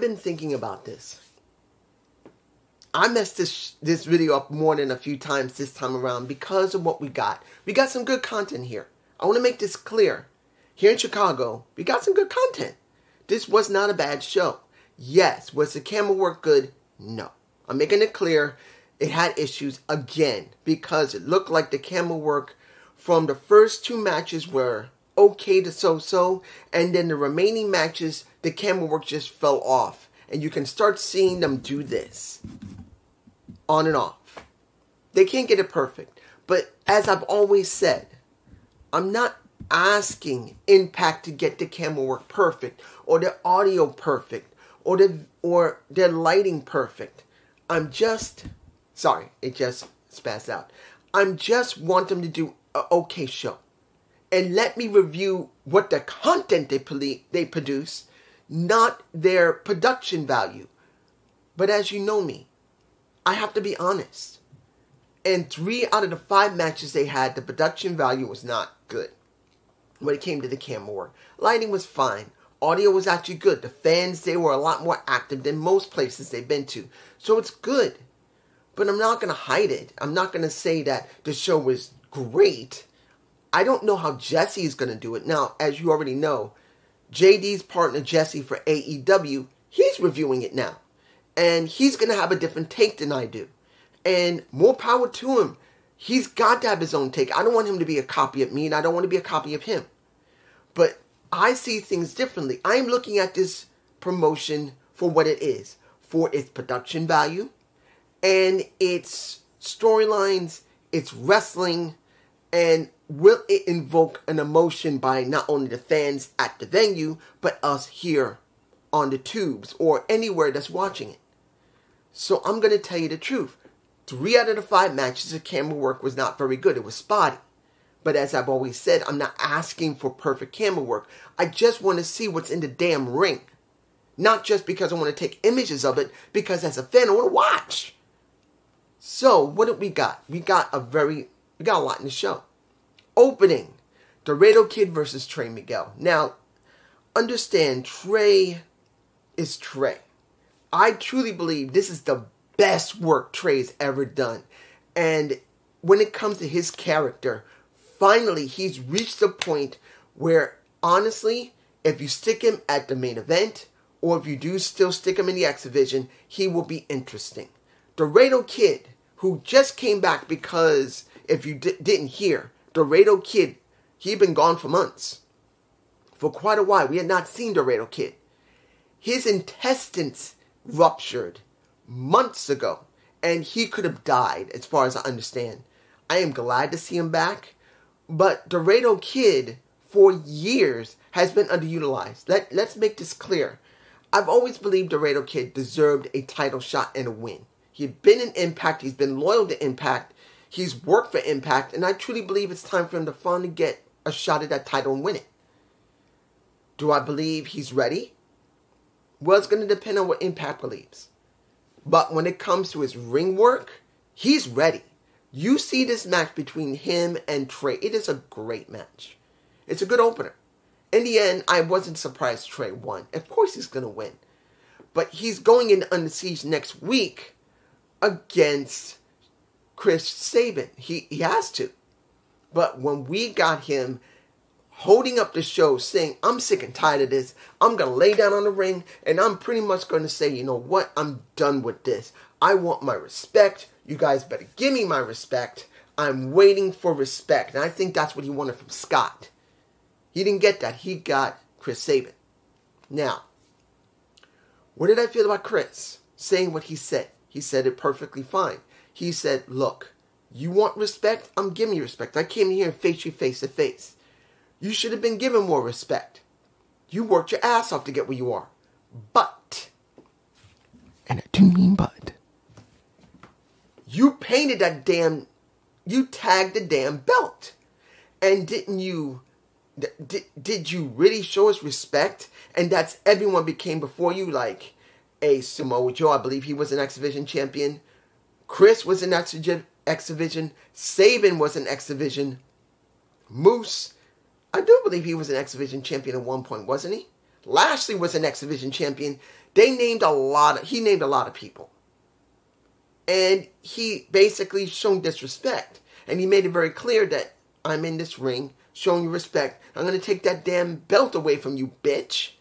I've been thinking about this. I messed this video up more than a few times this time around because of what we got. We got some good content here. I want to make this clear. Here in Chicago, we got some good content. This was not a bad show. Yes, was the camera work good? No. I'm making it clear. It had issues again because it looked like the camera work from the first 2 matches were okay to so-so, and then the remaining matches, the camera work just fell off. And you can start seeing them do this. On and off. They can't get it perfect. But as I've always said, I'm not asking Impact to get the camera work perfect, or the audio perfect, or their lighting perfect. I'm just... Sorry, it just spazzed out. I'm just want them to do an okay show. And let me review what the content they produce, not their production value. But as you know me, I have to be honest. And 3 out of the 5 matches they had, the production value was not good when it came to the camera work. Lighting was fine. Audio was actually good. The fans, they were a lot more active than most places they've been to. So it's good. But I'm not going to hide it. I'm not going to say that the show was great. I don't know how Jesse is going to do it. Now, as you already know, JD's partner Jesse for AEW, he's reviewing it now. And he's going to have a different take than I do. And more power to him. He's got to have his own take. I don't want him to be a copy of me, and I don't want to be a copy of him. But I see things differently. I'm looking at this promotion for what it is. For its production value, and its storylines, its wrestling, and will it invoke an emotion by not only the fans at the venue, but us here on the tubes or anywhere that's watching it. So I'm going to tell you the truth. 3 out of the 5 matches, the camera work was not very good. It was spotty. But as I've always said, I'm not asking for perfect camera work. I just want to see what's in the damn ring. Not just because I want to take images of it, because as a fan, I want to watch. So, what did we got? We got a lot in the show. Opening, Dorado Kid versus Trey Miguel. Now, understand, Trey is Trey. I truly believe this is the best work Trey's ever done. And when it comes to his character, finally, he's reached the point where, honestly, if you stick him at the main event, or if you do still stick him in the X Division, he will be interesting. Dorado Kid, who just came back because, if you didn't hear, Dorado Kid, he'd been gone for months. For quite a while, we had not seen Dorado Kid. His intestines ruptured months ago, and he could have died, as far as I understand. I am glad to see him back, but Dorado Kid, for years, has been underutilized. Let's make this clear. I've always believed Dorado Kid deserved a title shot and a win. He'd been in Impact, he's been loyal to Impact, he's worked for Impact, and I truly believe it's time for him to finally get a shot at that title and win it. Do I believe he's ready? Well, it's going to depend on what Impact believes. But when it comes to his ring work, he's ready. You see this match between him and Trey. It is a great match. It's a good opener. In the end, I wasn't surprised Trey won. Of course he's going to win. But he's going in Under Siege next week against Chris Sabin. He has to. But when we got him holding up the show saying, I'm sick and tired of this, I'm going to lay down on the ring, and I'm pretty much going to say, you know what, I'm done with this. I want my respect. You guys better give me my respect. I'm waiting for respect. And I think that's what he wanted from Scott. He didn't get that. He got Chris Sabin. Now, what did I feel about Chris saying what he said? He said it perfectly fine. He said, look, you want respect? I'm giving you respect. I came here and faced you face to face. You should have been given more respect. You worked your ass off to get where you are. But, and I do mean but, you painted that damn, you tagged the damn belt. And didn't you, did you really show us respect? And that's everyone became before you, like a Samoa Joe. I believe he was an X Division champion. Chris was an X Division. Sabin was an X Division. Moose, I do believe he was an X Division champion at one point, wasn't he? Lashley was an X Division champion. he named a lot of people. And he basically shown disrespect. And he made it very clear that I'm in this ring, showing you respect. I'm going to take that damn belt away from you, bitch.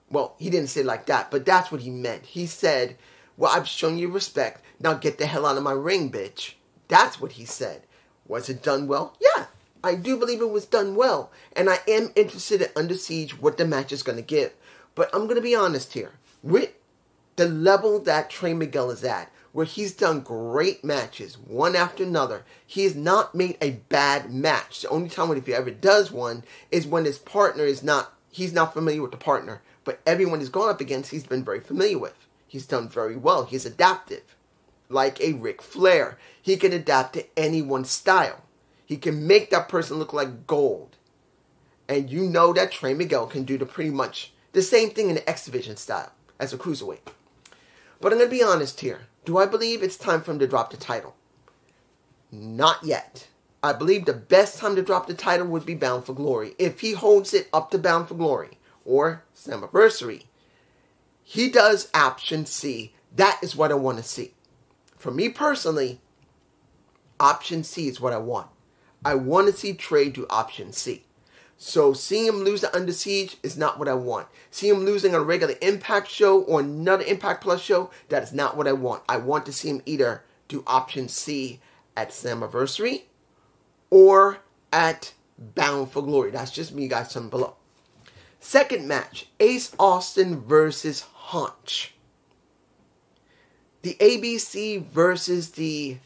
Well, he didn't say it like that, but that's what he meant. He said, well, I've shown you respect. Now get the hell out of my ring, bitch. That's what he said. Was it done well? Yeah, I do believe it was done well. And I am interested in Under Siege what the match is going to give. But I'm going to be honest here. With the level that Trey Miguel is at, where he's done great matches, one after another, he has not made a bad match. The only time when if he ever does one is when his partner is not, he's not familiar with the partner. But everyone he's gone up against, he's been very familiar with. He's done very well. He's adaptive. Like a Ric Flair. He can adapt to anyone's style. He can make that person look like gold. And you know that Trey Miguel can do pretty much the same thing in the X Division style as a cruiserweight. But I'm going to be honest here. Do I believe it's time for him to drop the title? Not yet. I believe the best time to drop the title would be Bound for Glory. If he holds it up to Bound for Glory or Slammiversary, he does option C. That is what I want to see. For me personally, option C is what I want. I want to see Trey do option C. So seeing him lose to Under Siege is not what I want. Seeing him losing on a regular Impact show or another Impact Plus show, that is not what I want. I want to see him either do option C at Slammiversary or at Bound for Glory. That's just me, guys, down below. Second match, Ace Austin versus Haunch. The ABC versus the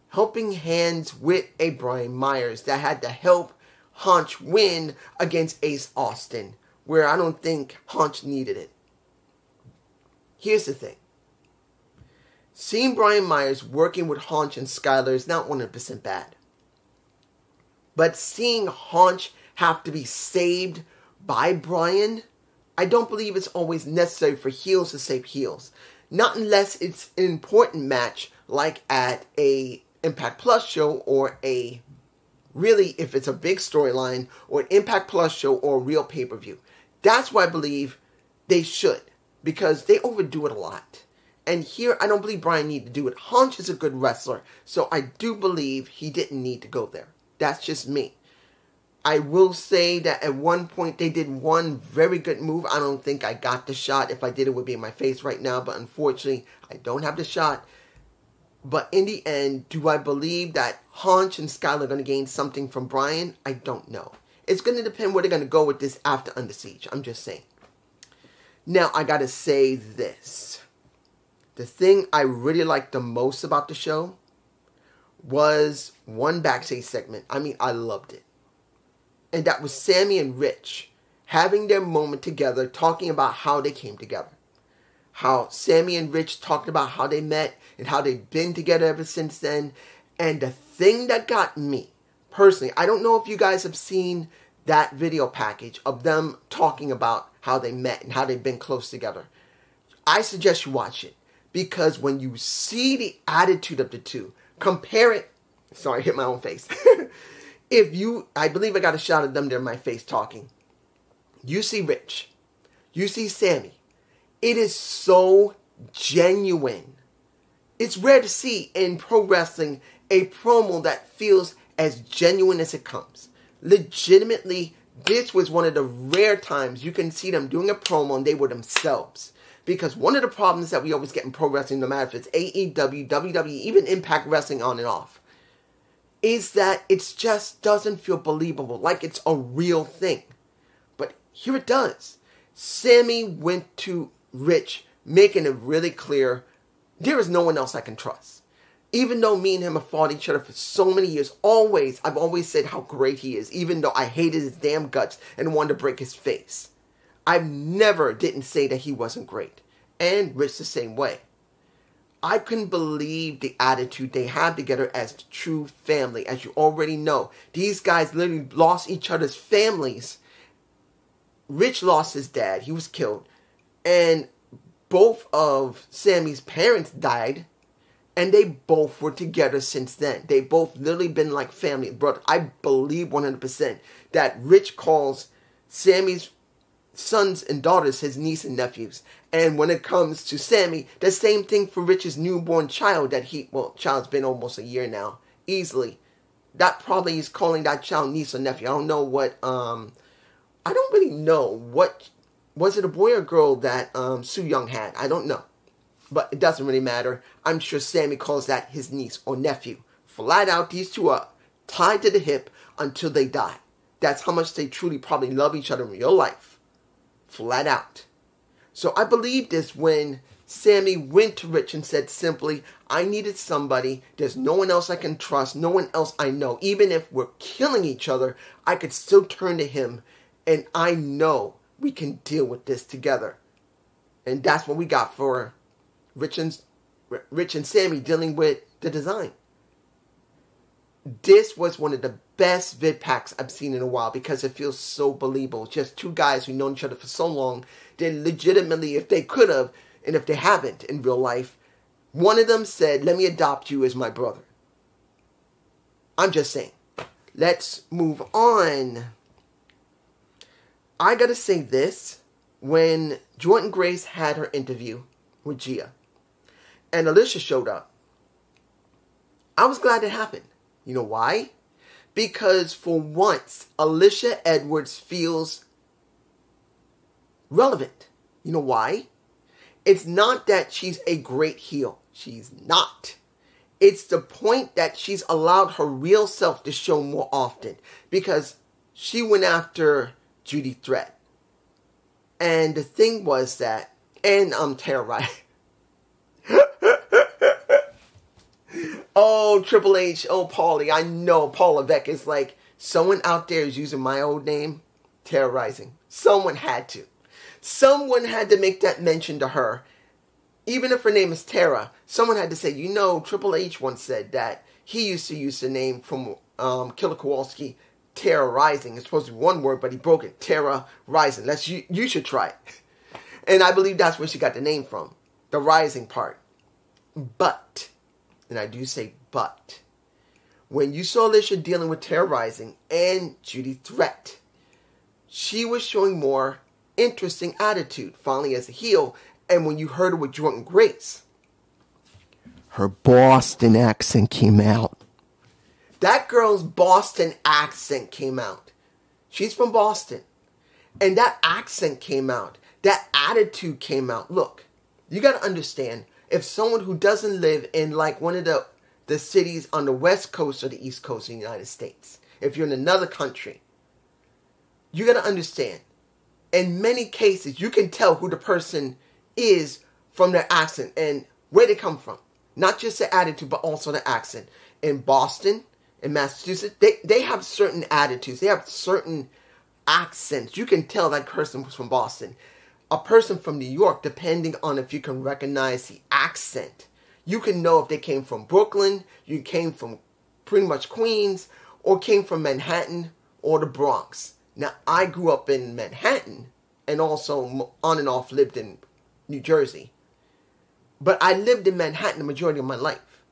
helping hands with a Brian Myers that had to help Haunch win against Ace Austin, where I don't think Haunch needed it. Here's the thing. Seeing Brian Myers working with Haunch and Skylar is not 100% bad. But seeing Haunch have to be saved by Brian, I don't believe it's always necessary for heels to save heels. Not unless it's an important match like at a Impact Plus show or really, if it's a big storyline, or an Impact Plus show, or a real pay-per-view. That's why I believe they should, because they overdo it a lot. And here, I don't believe Brian needed to do it. Haunch is a good wrestler, so I do believe he didn't need to go there. That's just me. I will say that at one point, they did one very good move. I don't think I got the shot. If I did, it would be in my face right now, but unfortunately, I don't have the shot. But in the end, do I believe that Haunch and Skylar are going to gain something from Brian? I don't know. It's going to depend where they're going to go with this after Under Siege. I'm just saying. Now, I got to say this. The thing I really liked the most about the show was one backstage segment. I mean, I loved it. And that was Sammy and Rich having their moment together, talking about how they came together. How Sammy and Rich talked about how they met and how they've been together ever since then. And the thing that got me, personally, I don't know if you guys have seen that video package of them talking about how they met and how they've been close together. I suggest you watch it. Because when you see the attitude of the two, compare it. Sorry, I hit my own face. I believe I got a shot of them there in my face talking. You see Rich. You see Sammy. It is so genuine. It's rare to see in pro wrestling a promo that feels as genuine as it comes. Legitimately, this was one of the rare times you can see them doing a promo and they were themselves. Because one of the problems that we always get in pro wrestling, no matter if it's AEW, WWE, even Impact Wrestling on and off, is that it just doesn't feel believable, like it's a real thing. But here it does. Sammy went to Rich, making it really clear, there is no one else I can trust. Even though me and him have fought each other for so many years, I've always said how great he is, even though I hated his damn guts and wanted to break his face. I never didn't say that he wasn't great. And Rich the same way. I couldn't believe the attitude they had together as true family. As you already know, these guys literally lost each other's families. Rich lost his dad. He was killed. And both of Sammy's parents died. And they both were together since then. They both literally been like family. Brother, I believe 100% that Rich calls Sammy's sons and daughters, his niece and nephews. And when it comes to Sammy, the same thing for Rich's newborn child that child's been almost a year now, easily. That probably is calling that child niece or nephew. I don't know what, I don't really know what, was it a boy or girl that Soo Young had? I don't know. But it doesn't really matter. I'm sure Sammy calls that his niece or nephew. Flat out, these two are tied to the hip until they die. That's how much they truly probably love each other in real life. Flat out. So I believe this when Sammy went to Rich and said simply, I needed somebody. There's no one else I can trust. No one else I know. Even if we're killing each other, I could still turn to him. And I know we can deal with this together. And that's what we got for Rich and Sammy dealing with the design. This was one of the best vid packs I've seen in a while because it feels so believable. Just two guys who've known each other for so long. They legitimately, if they could have, and if they haven't in real life, one of them said, let me adopt you as my brother. I'm just saying. Let's move on. I gotta say this. When Jordan Grace had her interview with Gia and Alicia showed up, I was glad it happened. You know why? Because for once, Alicia Edwards feels relevant. You know why? It's not that she's a great heel. She's not. It's the point that she's allowed her real self to show more often. Because she went after Judy threat. And the thing was that, and I'm terrorized. Oh, Triple H, oh, Paulie, I know Paul Levesque is like, someone out there is using my old name, terrorizing. Someone had to. Someone had to make that mention to her. Even if her name is Tara, someone had to say, you know, Triple H once said that he used to use the name from Killer Kowalski, terrorizing. It's supposed to be one word, but he broke it. Terra Rising. You should try it. And I believe that's where she got the name from. The rising part. But, and I do say but, when you saw Alicia dealing with terrorizing and Judy threat, she was showing more interesting attitude, finally as a heel. And when you heard her with Jordan Grace, her Boston accent came out. That girl's Boston accent came out. She's from Boston. And that accent came out. That attitude came out. Look, you got to understand, if someone who doesn't live in like one of the cities on the West Coast or the East Coast of the United States, if you're in another country, you got to understand, in many cases, you can tell who the person is from their accent and where they come from. Not just the attitude, but also the accent. In Boston, in Massachusetts, they have certain attitudes. They have certain accents. You can tell that person was from Boston. A person from New York, depending on if you can recognize the accent, you can know if they came from Brooklyn, you came from pretty much Queens, or came from Manhattan or the Bronx. Now, I grew up in Manhattan and also on and off lived in New Jersey. But I lived in Manhattan the majority of my life.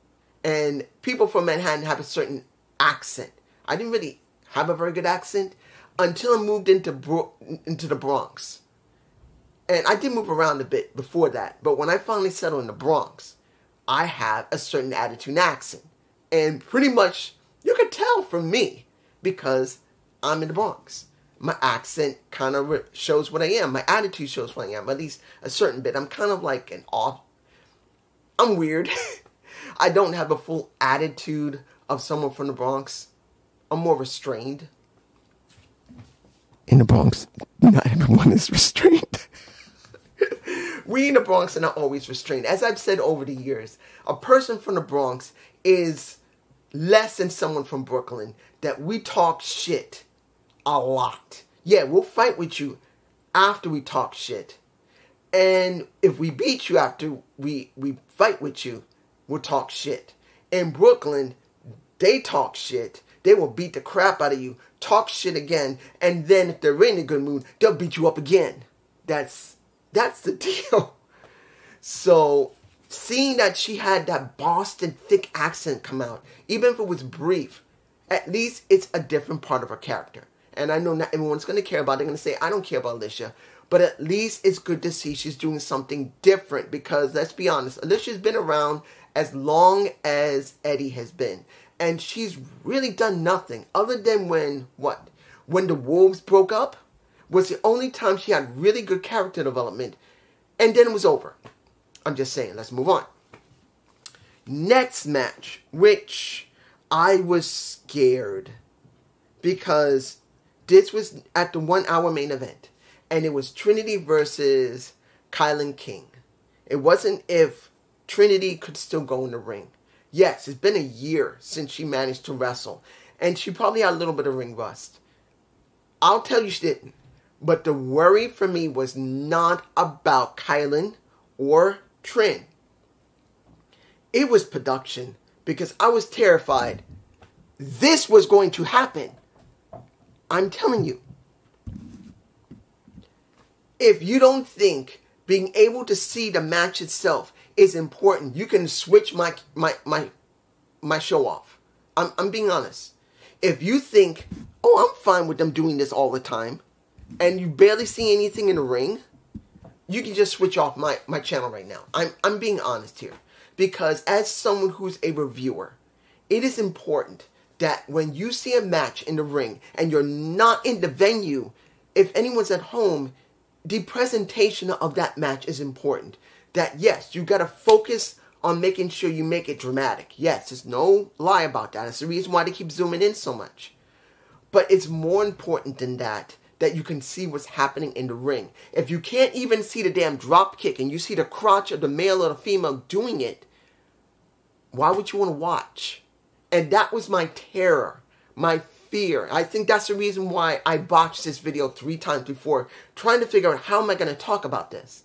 And people from Manhattan have a certain accent. I didn't really have a very good accent until I moved into the Bronx. And I did move around a bit before that. But when I finally settled in the Bronx, I have a certain attitude and accent. And pretty much, you could tell from me because I'm in the Bronx. My accent kind of shows what I am. My attitude shows what I am. At least a certain bit. I'm kind of like an off. I'm weird. I don't have a full attitude of someone from the Bronx. I'm more restrained. In the Bronx, not everyone is restrained. We in the Bronx are not always restrained. As I've said over the years, a person from the Bronx is less than someone from Brooklyn. That we talk shit a lot. Yeah, we'll fight with you after we talk shit. And if we beat you after we fight with you, we'll talk shit. In Brooklyn, they talk shit. They will beat the crap out of you, talk shit again, and then if they're in a good mood, they'll beat you up again. That's the deal. So, seeing that she had that Boston thick accent come out, even if it was brief, at least it's a different part of her character. And I know not everyone's going to care about it. They're going to say, I don't care about Alicia. But at least it's good to see she's doing something different because, let's be honest, Alicia's been around as long as Eddie has been. And she's really done nothing other than when the Wolves broke up was the only time she had really good character development. And then it was over. I'm just saying, let's move on. Next match, which I was scared because this was at the 1 hour main event. And it was Trinity versus Kylan King. It wasn't if Trinity could still go in the ring. Yes, it's been a year since she managed to wrestle. And she probably had a little bit of ring rust. I'll tell you she didn't. But the worry for me was not about Kylan or Trin. It was production. Because I was terrified. This was going to happen. I'm telling you. If you don't think being able to see the match itself is important, you can switch my show off. I'm being honest. If you think, oh, I'm fine with them doing this all the time, and you barely see anything in the ring, you can just switch off my channel right now. I'm being honest here. Because as someone who's a reviewer, it is important that when you see a match in the ring and you're not in the venue, if anyone's at home, the presentation of that match is important. That, yes, you got to focus on making sure you make it dramatic. Yes, there's no lie about that. It's the reason why they keep zooming in so much. But it's more important than that you can see what's happening in the ring. If you can't even see the damn drop kick and you see the crotch of the male or the female doing it, why would you want to watch? And that was my terror, my fear. I think that's the reason why I botched this video 3 times before, trying to figure out how am I going to talk about this.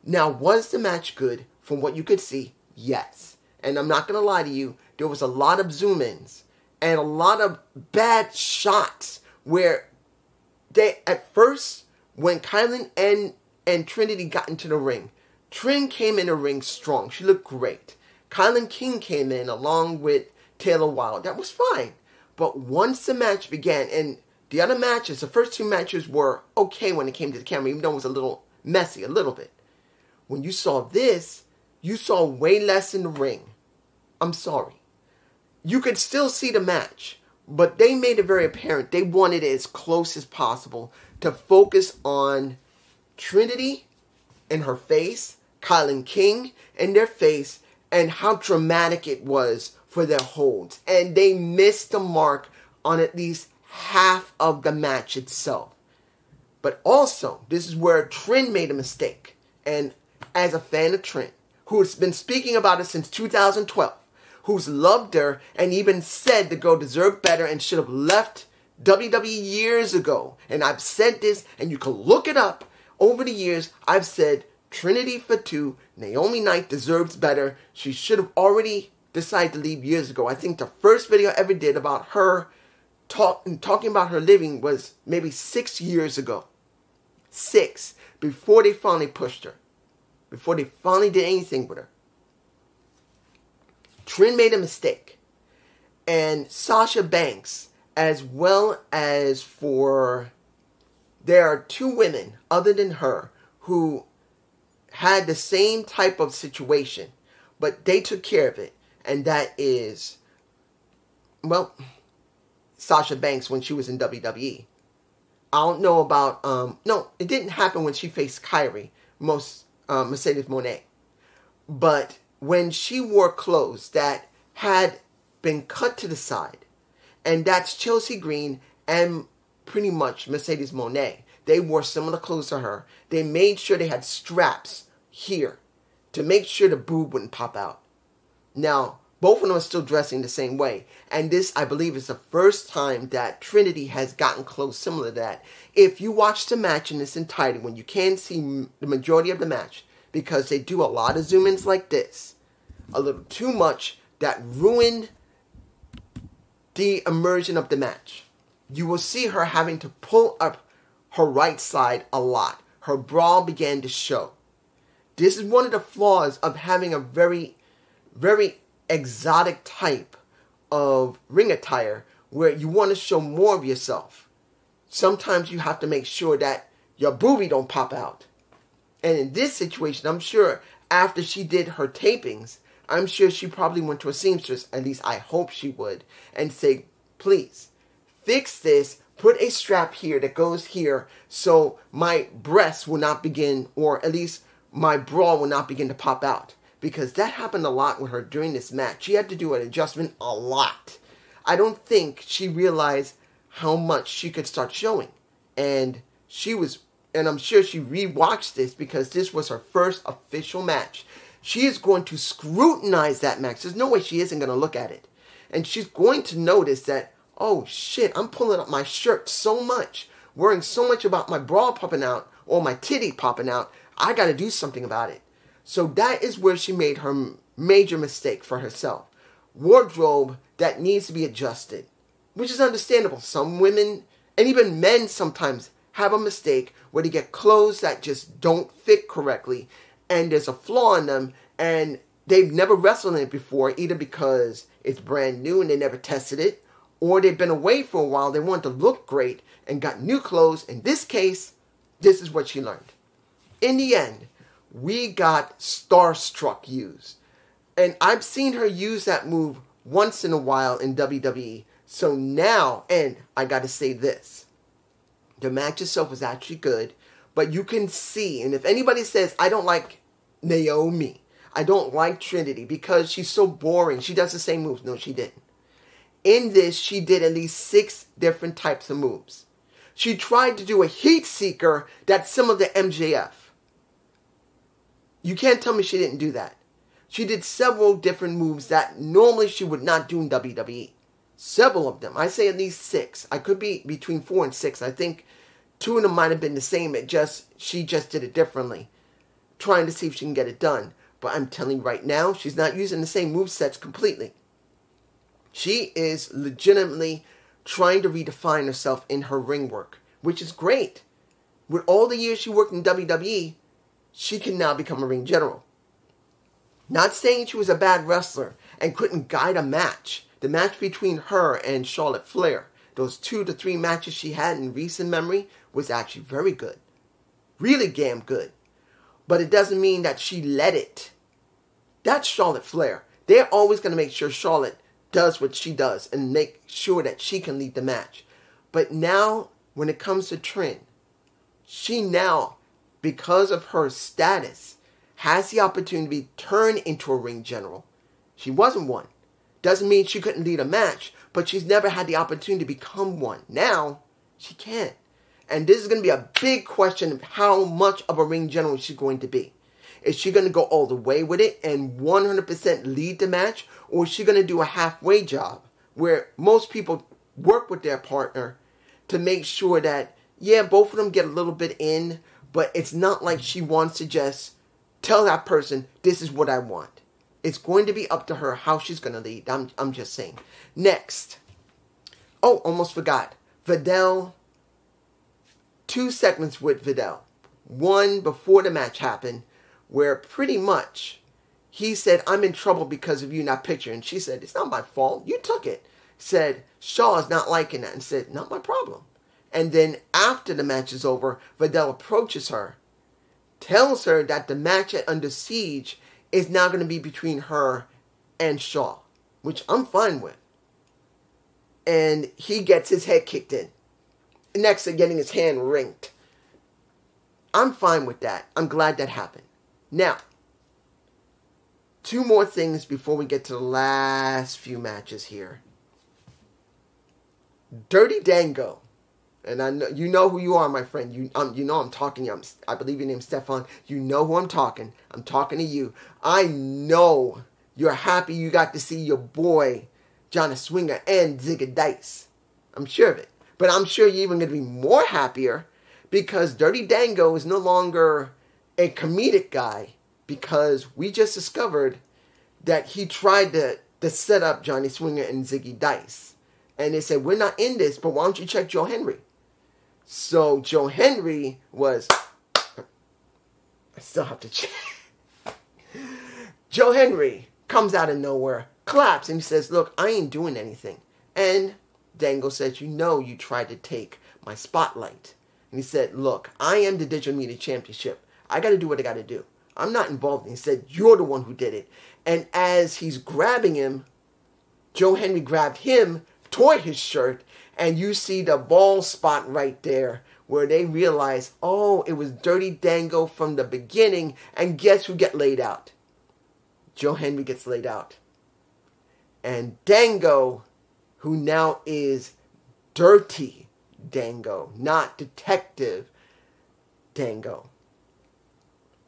Now, was the match good from what you could see? Yes. And I'm not going to lie to you, there was a lot of zoom-ins and a lot of bad shots where they, at first, when Kylan and Trinity got into the ring, Trin came in the ring strong. She looked great. Kylan King came in along with Taylor Wilde. That was fine. But once the match began, and the other matches, the first 2 matches were okay when it came to the camera, even though it was a little messy, a little bit. When you saw this, you saw way less in the ring. I'm sorry. You could still see the match, but they made it very apparent they wanted it as close as possible to focus on Trinity and her face, Kylan King and their face, and how dramatic it was for their holds. And they missed the mark on at least half of the match itself. But also, this is where Trin made a mistake. And as a fan of Trin, who's been speaking about it since 2012, who's loved her and even said the girl deserved better and should have left WWE years ago. And I've said this, and you can look it up. Over the years, I've said Trinity for 2, Naomi Knight deserves better. She should have already decided to leave years ago. I think the first video I ever did about her talking about her leaving was maybe 6 years ago. 6, before they finally pushed her. Before they finally did anything with her. Trin made a mistake. And Sasha Banks, as well as there are 2 women other than her who had the same type of situation, but they took care of it. And that is, well, Sasha Banks when she was in WWE. I don't know about, no, it didn't happen when she faced Kyrie, Mercedes Moné. But when she wore clothes that had been cut to the side, and that's Chelsea Green and pretty much Mercedes Moné. They wore similar clothes to her. They made sure they had straps here to make sure the boob wouldn't pop out. Now, both of them are still dressing the same way. And this, I believe, is the first time that Trinity has gotten clothes similar to that. If you watch the match in its entirety, when you can see the majority of the match, because they do a lot of zoom-ins like this, a little too much, that ruin the immersion of the match. You will see her having to pull up her right side a lot. Her bra began to show. This is one of the flaws of having a very, very exotic type of ring attire where you want to show more of yourself. sometimes you have to make sure that your booby don't pop out. And in this situation, I'm sure after she did her tapings, I'm sure she probably went to a seamstress, at least I hope she would, and say, please, fix this, put a strap here that goes here so my breasts will not begin, or at least my bra will not begin to pop out. Because that happened a lot with her during this match. She had to do an adjustment a lot. I don't think she realized how much she could start showing. And I'm sure she rewatched this because this was her first official match. She is going to scrutinize that match. There's no way she isn't going to look at it. And she's going to notice that, oh shit, I'm pulling up my shirt so much, worrying so much about my bra popping out or my titty popping out. I got to do something about it. So that is where she made her major mistake for herself. Wardrobe that needs to be adjusted, which is understandable. Some women, and even men sometimes, have a mistake where they get clothes that just don't fit correctly, and there's a flaw in them, and they've never wrestled in it before, either because it's brand new and they never tested it, or they've been away for a while, they want to look great, and got new clothes. In this case, this is what she learned. In the end, we got Starstruck used. And I've seen her use that move once in a while in WWE. So now, and I got to say this, the match itself was actually good, but you can see, and if anybody says, I don't like Naomi, I don't like Trinity because she's so boring, she does the same moves. No, she didn't. In this, she did at least 6 different types of moves. She tried to do a heat seeker that's similar to MJF. You can't tell me she didn't do that. She did several different moves that normally she would not do in WWE. Several of them. I say at least 6. I could be between 4 and 6. I think 2 of them might have been the same. She just did it differently. Trying to see if she can get it done. But I'm telling you right now, she's not using the same movesets completely. She is legitimately trying to redefine herself in her ring work, which is great. With all the years she worked in WWE, she can now become a ring general. Not saying she was a bad wrestler and couldn't guide a match. The match between her and Charlotte Flair, those 2 to 3 matches she had in recent memory, was actually very good. Really damn good. But it doesn't mean that she let it. That's Charlotte Flair. They're always going to make sure Charlotte does what she does and make sure that she can lead the match. But now, when it comes to Trin, she now, because of her status, has the opportunity to be turned into a ring general. She wasn't one. Doesn't mean she couldn't lead a match, but she's never had the opportunity to become one. Now, she can. And this is going to be a big question of how much of a ring general she's going to be. Is she going to go all the way with it and 100% lead the match? Or is she going to do a halfway job where most people work with their partner to make sure that, yeah, both of them get a little bit in, but it's not like she wants to just tell that person, this is what I want. It's going to be up to her how she's going to lead. I'm just saying. Next. Oh, almost forgot. Vidal. 2 segments with Vidal. One before the match happened, where pretty much he said, I'm in trouble because of you not picturing. She said, it's not my fault. You took it. Said, Shaw is not liking that. And said, not my problem. And then after the match is over, Vidal approaches her, tells her that the match at Under Siege is now going to be between her and Shaw, which I'm fine with. And he gets his head kicked in. Next to getting his hand ringed. I'm fine with that. I'm glad that happened. Now, 2 more things before we get to the last few matches here. Dirty Dango. And I know you know who you are, my friend. You know I'm talking to you. I believe your name's Stefan. You know who I'm talking. I'm talking to you. I know you're happy you got to see your boy, Johnny Swinger, and Ziggy Dice. I'm sure of it. But I'm sure you're even going to be more happier because Dirty Dango is no longer a comedic guy, because we just discovered that he tried to set up Johnny Swinger and Ziggy Dice. And they said, we're not in this, but why don't you check Joe Henry? So Joe Henry was... I still have to check. Joe Henry comes out of nowhere, claps, and he says, look, I ain't doing anything. And Dango says, you know you tried to take my spotlight. And he said, look, I am the Digital Media Championship. I got to do what I got to do. I'm not involved. And he said, you're the one who did it. And as he's grabbing him, Joe Henry grabbed him, tore his shirt, and you see the bald spot right there where they realize, oh, it was Dirty Dango from the beginning, and guess who get laid out? Joe Henry gets laid out. And Dango, who now is Dirty Dango, not Detective Dango,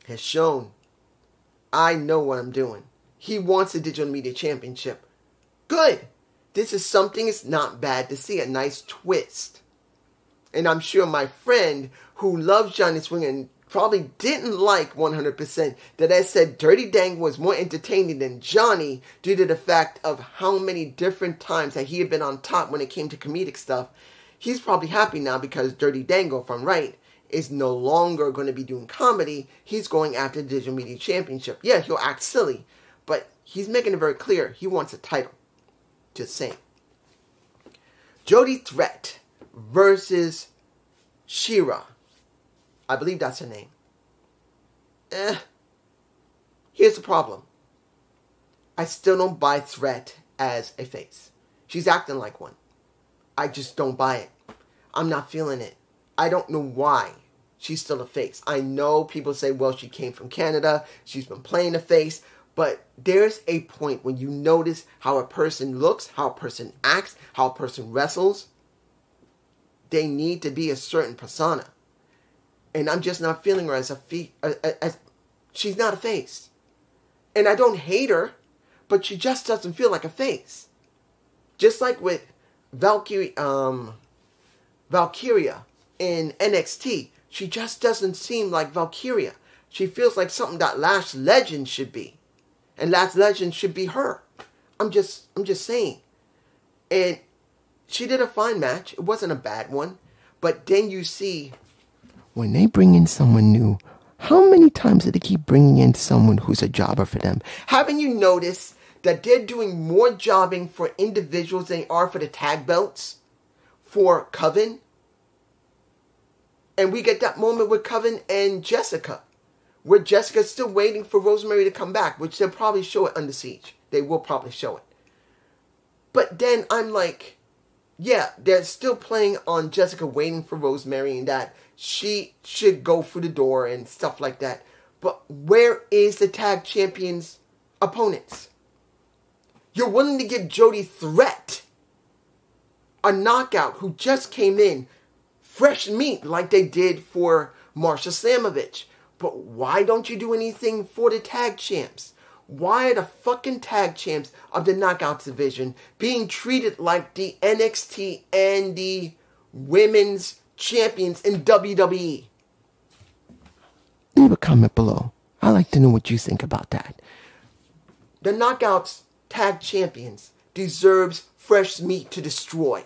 has shown, I know what I'm doing. He wants the Digital Media Championship. Good. This is something it's not bad to see. A nice twist. And I'm sure my friend who loves Johnny Swing and probably didn't like 100% that I said Dirty Dango was more entertaining than Johnny due to the fact of how many different times that he had been on top when it came to comedic stuff. He's probably happy now because Dirty Dango, if I'm right, is no longer going to be doing comedy. He's going after the Digital Media Championship. Yeah, he'll act silly, but he's making it very clear he wants a title. Just saying. Jody Threat versus Shira. I believe that's her name. Here's the problem. I still don't buy Threat as a face. She's acting like one. I just don't buy it. I'm not feeling it. I don't know why she's still a face. I know people say, well, she came from Canada. She's been playing a face. But there's a point when you notice how a person looks, how a person acts, how a person wrestles. They need to be a certain persona. And I'm just not feeling her as she's not a face. And I don't hate her, but she just doesn't feel like a face. Just like with Valkyria in NXT, she just doesn't seem like Valkyria. She feels like something that Lash Legend should be. And Lash Legend should be her. I'm just saying. And she did a fine match. It wasn't a bad one. But then you see, when they bring in someone new, how many times do they keep bringing in someone who's a jobber for them? Haven't you noticed that they're doing more jobbing for individuals than they are for the tag belts? For Coven? And we get that moment with Coven and Jessica, where Jessica's still waiting for Rosemary to come back, which they'll probably show it Under Siege. They will probably show it. But then I'm like, yeah, they're still playing on Jessica waiting for Rosemary and that she should go through the door and stuff like that. But where is the tag champions' opponents? You're willing to give Jody Threat a knockout who just came in, fresh meat like they did for Marsha Slamovich. But why don't you do anything for the tag champs? Why are the fucking tag champs of the Knockouts division being treated like the NXT and the women's champions in WWE? Leave a comment below. I'd like to know what you think about that. The Knockouts tag champions deserves fresh meat to destroy.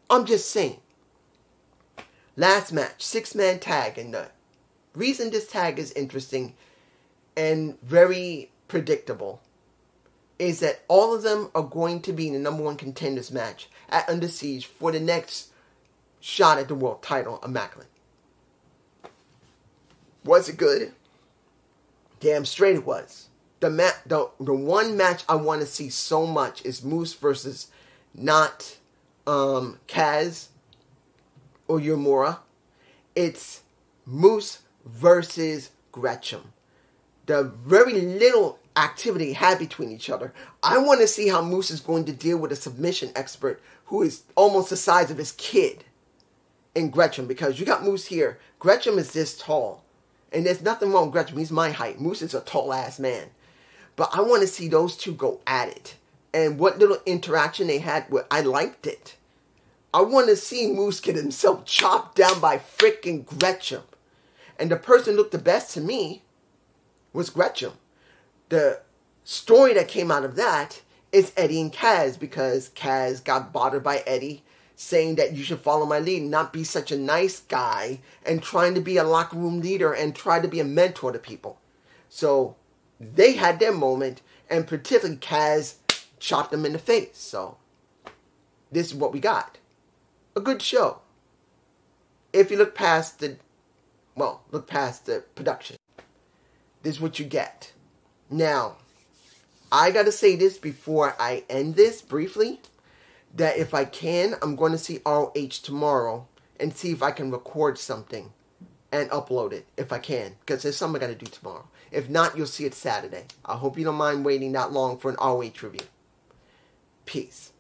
I'm just saying. Last match, 6-man tag, and the reason this tag is interesting and very predictable is that all of them are going to be in the number 1 contenders match at Under Siege for the next shot at the world title, Immaculate. Was it good? Damn straight it was. The one match I want to see so much is Moose versus not Kaz or Yamura. It's Moose versus Gretchen. The very little activity they had between each other. I want to see how Moose is going to deal with a submission expert who is almost the size of his kid in Gretchen. Because you got Moose here. Gretchen is this tall. And there's nothing wrong with Gretchen. He's my height. Moose is a tall-ass man. But I want to see those two go at it. And what little interaction they had, I liked it. I want to see Moose get himself chopped down by freaking Gretchen. And the person who looked the best to me was Gretchen. The story that came out of that is Eddie and Kaz, because Kaz got bothered by Eddie saying that you should follow my lead and not be such a nice guy and trying to be a locker room leader and try to be a mentor to people. So they had their moment, and particularly Kaz chopped them in the face. So this is what we got. A good show. if you look past the, well, look past the production, this is what you get. Now, I gotta say this before I end this briefly, that if I can, I'm going to see ROH tomorrow and see if I can record something and upload it, if I can, because there's something I gotta do tomorrow. If not, you'll see it Saturday. I hope you don't mind waiting that long for an ROH review. Peace.